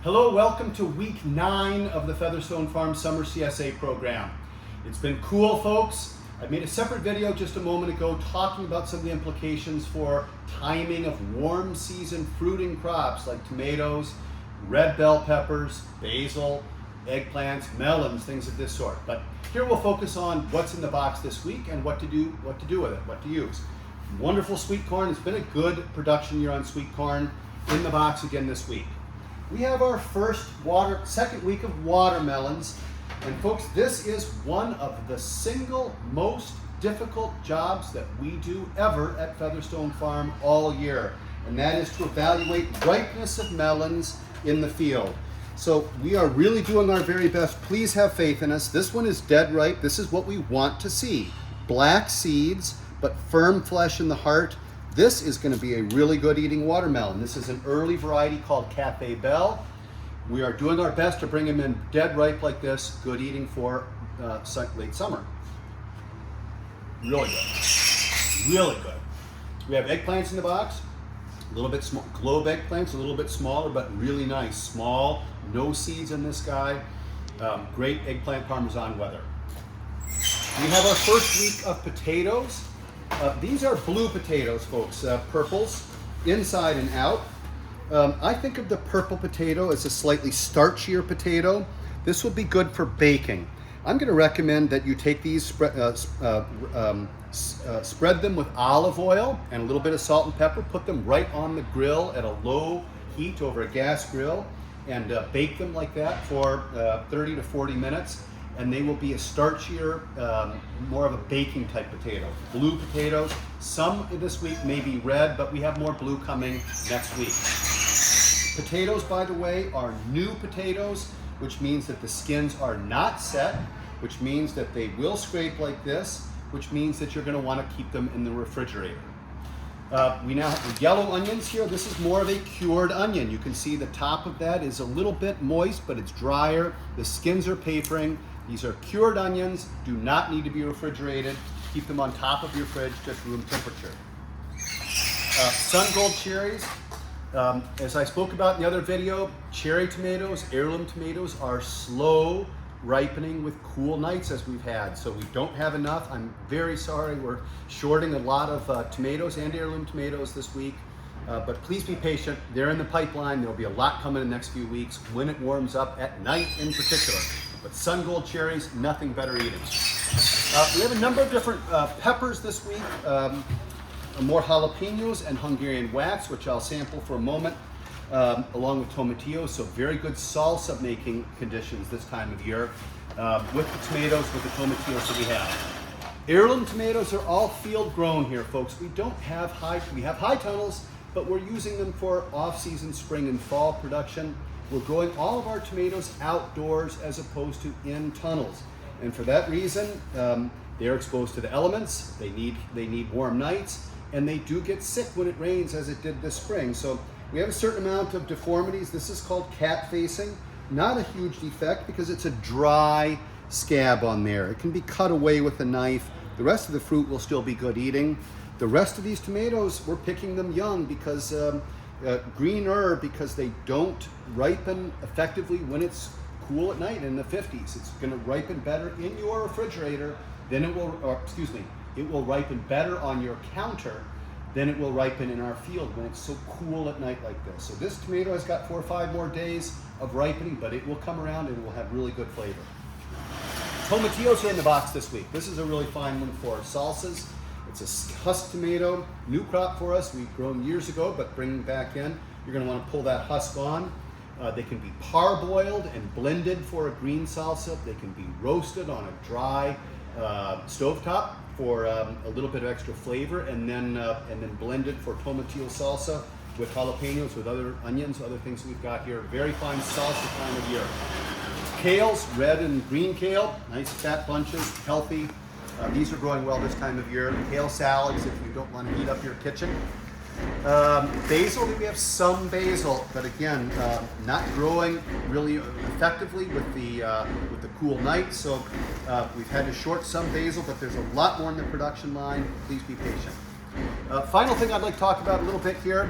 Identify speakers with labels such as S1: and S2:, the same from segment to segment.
S1: Hello, welcome to week 9 of the Featherstone Farm Summer CSA program. It's been cool, folks. I made a separate video just a moment ago talking about some of the implications for timing of warm season fruiting crops like tomatoes, red bell peppers, basil, eggplants, melons, things of this sort. But here we'll focus on what's in the box this week and what to do with it, what to use. Wonderful sweet corn. It's been a good production year on sweet corn. In the box again this week. We have our second week of watermelons. And folks, this is one of the single most difficult jobs that we do ever at Featherstone Farm all year. And that is to evaluate ripeness of melons in the field. So we are really doing our very best. Please have faith in us. This one is dead ripe. This is what we want to see. Black seeds, but firm flesh in the heart. This is going to be a really good eating watermelon. This is an early variety called Cafe Belle. We are doing our best to bring them in dead ripe like this. Good eating for late summer. Really good. Really good. We have eggplants in the box. A little bit small, globe eggplants, a little bit smaller, but really nice. Small, no seeds in this guy. Great eggplant parmesan weather. We have our first week of potatoes. These are blue potatoes, folks, purples, inside and out. I think of the purple potato as a slightly starchier potato. This will be good for baking. I'm going to recommend that you take these, spread them with olive oil and a little bit of salt and pepper, put them right on the grill at a low heat over a gas grill, and bake them like that for 30 to 40 minutes. And they will be a starchier, more of a baking type potato. Blue potatoes, some this week may be red, but we have more blue coming next week. Potatoes, by the way, are new potatoes, which means that the skins are not set, which means that they will scrape like this, which means that you're gonna wanna keep them in the refrigerator. We now have the yellow onions here. This is more of a cured onion. You can see the top of that is a little bit moist, but it's drier. The skins are papering. These are cured onions, do not need to be refrigerated. Keep them on top of your fridge, just room temperature. Sun Gold cherries. As I spoke about in the other video, cherry tomatoes, heirloom tomatoes are slow ripening with cool nights as we've had. So we don't have enough. I'm very sorry. We're shorting a lot of tomatoes and heirloom tomatoes this week. But please be patient. They're in the pipeline. There'll be a lot coming in the next few weeks when it warms up at night in particular. But Sun Gold cherries, nothing better eating. We have a number of different peppers this week. More jalapenos and Hungarian wax, which I'll sample for a moment, along with tomatillos. So very good salsa making conditions this time of year with the tomatoes, with the tomatillos that we have. Heirloom tomatoes are all field grown here, folks. We have high tunnels, but we're using them for off-season spring and fall production. We're growing all of our tomatoes outdoors as opposed to in tunnels. And for that reason, they're exposed to the elements, they need warm nights, and they do get sick when it rains as it did this spring. So we have a certain amount of deformities. This is called cat facing. Not a huge defect because it's a dry scab on there. It can be cut away with a knife. The rest of the fruit will still be good eating. The rest of these tomatoes, we're picking them young because greener because they don't ripen effectively when it's cool at night in the 50s. It's going to ripen better in your refrigerator than it will, it will ripen better on your counter than it will ripen in our field when it's so cool at night like this. So this tomato has got 4 or 5 more days of ripening, but it will come around and will have really good flavor. Tomatillos are in the box this week. This is a really fine one for salsas. It's a husk tomato, new crop for us. We've grown years ago, but bringing back in. You're going to want to pull that husk on. They can be parboiled and blended for a green salsa. They can be roasted on a dry stovetop for a little bit of extra flavor, and then blended for tomatillo salsa with jalapenos, with other onions, other things we've got here. Very fine salsa time of year. Kales, red and green kale, nice fat bunches, healthy. These are growing well this time of year. Kale salads if you don't want to heat up your kitchen. Basil, we have some basil, but again, not growing really effectively with the cool nights. So we've had to short some basil, but there's a lot more in the production line. Please be patient. Final thing I'd like to talk about a little bit here.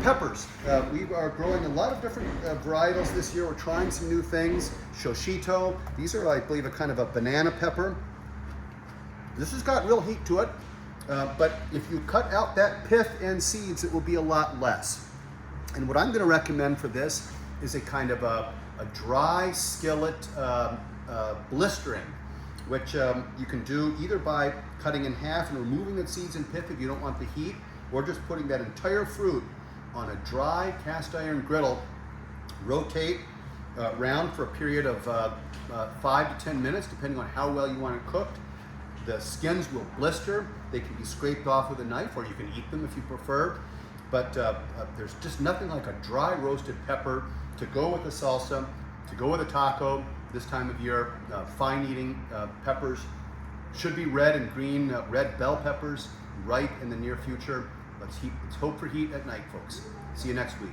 S1: Peppers. We are growing a lot of different varietals this year. We're trying some new things. Shoshito. These are, I believe, a kind of a banana pepper. This has got real heat to it, but if you cut out that pith and seeds, it will be a lot less. And what I'm going to recommend for this is a kind of a dry skillet blistering, which you can do either by cutting in half and removing the seeds and pith if you don't want the heat, or just putting that entire fruit on a dry cast iron griddle. Rotate round for a period of 5 to 10 minutes, depending on how well you want it cooked. The skins will blister. They can be scraped off with a knife, or you can eat them if you prefer. But there's just nothing like a dry roasted pepper to go with a salsa, to go with a taco this time of year. Fine eating peppers should be red and green, red bell peppers, ripe in the near future. Let's hope for heat at night, folks. See you next week.